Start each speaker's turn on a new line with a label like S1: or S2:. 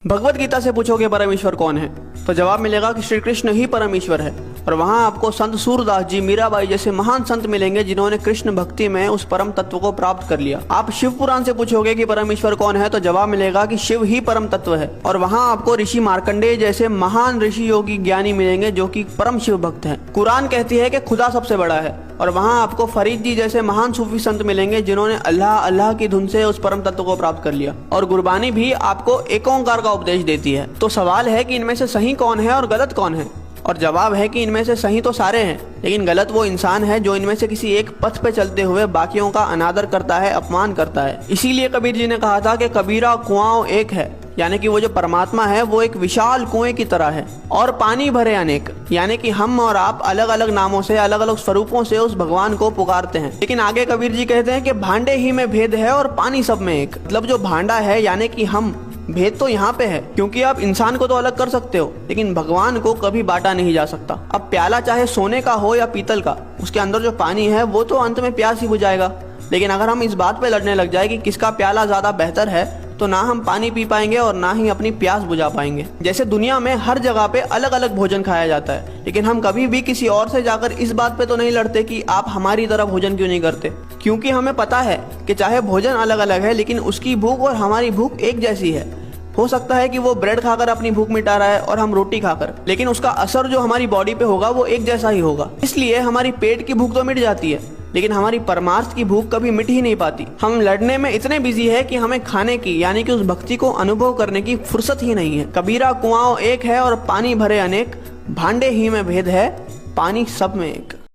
S1: भगवत गीता से पूछोगे परमेश्वर कौन है, तो जवाब मिलेगा कि श्री कृष्ण ही परमेश्वर है। और वहाँ आपको संत सूरदास जी, मीराबाई जैसे महान संत मिलेंगे जिन्होंने कृष्ण भक्ति में उस परम तत्व को प्राप्त कर लिया। आप शिव पुराण से पूछोगे कि परमेश्वर कौन है, तो जवाब मिलेगा कि शिव ही परम तत्व है। और वहाँ आपको ऋषि मार्कंडेय जैसे महान ऋषि योगी ज्ञानी मिलेंगे जो कि परम शिव भक्त हैं। कुरान कहती है कि खुदा सबसे बड़ा है। और वहाँ आपको फरीद जी जैसे महान सूफी संत मिलेंगे जिन्होंने अल्लाह अल्लाह की धुन से उस परम तत्व को प्राप्त कर लिया। और गुरबानी भी आपको एक ओंकार का उपदेश देती है। तो सवाल है कि इनमें से सही कौन है और गलत कौन है, और जवाब है कि इनमें से सही तो सारे हैं, लेकिन गलत वो इंसान है जो इनमें से किसी एक पथ पे चलते हुए बाकियों का अनादर करता है, अपमान करता है। इसीलिए कबीर जी ने कहा था कि कबीरा कुआं एक है, यानी कि वो जो परमात्मा है वो एक विशाल कुएं की तरह है और पानी भरे अनेक, यानी कि हम और आप अलग अलग नामों से, अलग अलग स्वरूपों से उस भगवान को पुकारते हैं। लेकिन आगे कबीर जी कहते हैं कि भांडे ही में भेद है और पानी सब में एक। मतलब जो भांडा है यानी कि हम, भेद तो यहाँ पे है, क्योंकि आप इंसान को तो अलग कर सकते हो लेकिन भगवान को कभी बांटा नहीं जा सकता। अब प्याला चाहे सोने का हो या पीतल का, उसके अंदर जो पानी है वो तो अंत में प्यास ही बुझाएगा। लेकिन अगर हम इस बात पे लड़ने लग जाए कि किसका प्याला ज्यादा बेहतर है, तो ना हम पानी पी पाएंगे और ना ही अपनी प्यास बुझा पाएंगे। जैसे दुनिया में हर जगह पे अलग अलग भोजन खाया जाता है, लेकिन हम कभी भी किसी और से जाकर इस बात पे तो नहीं लड़ते कि आप हमारी तरह भोजन क्यों नहीं करते, क्योंकि हमें पता है कि चाहे भोजन अलग अलग है लेकिन उसकी भूख और हमारी भूख एक जैसी है। हो सकता है कि वो ब्रेड खाकर अपनी भूख मिटा रहा है और हम रोटी खाकर, लेकिन उसका असर जो हमारी बॉडी पे होगा वो एक जैसा ही होगा। इसलिए हमारी पेट की भूख तो मिट जाती है लेकिन हमारी परमार्थ की भूख कभी मिट ही नहीं पाती। हम लड़ने में इतने बिजी है कि हमें खाने की, यानी कि उस भक्ति को अनुभव करने की फुर्सत ही नहीं है। कबीरा कुआं एक है और पानी भरे अनेक, भांडे ही में भेद है, पानी सब में एक।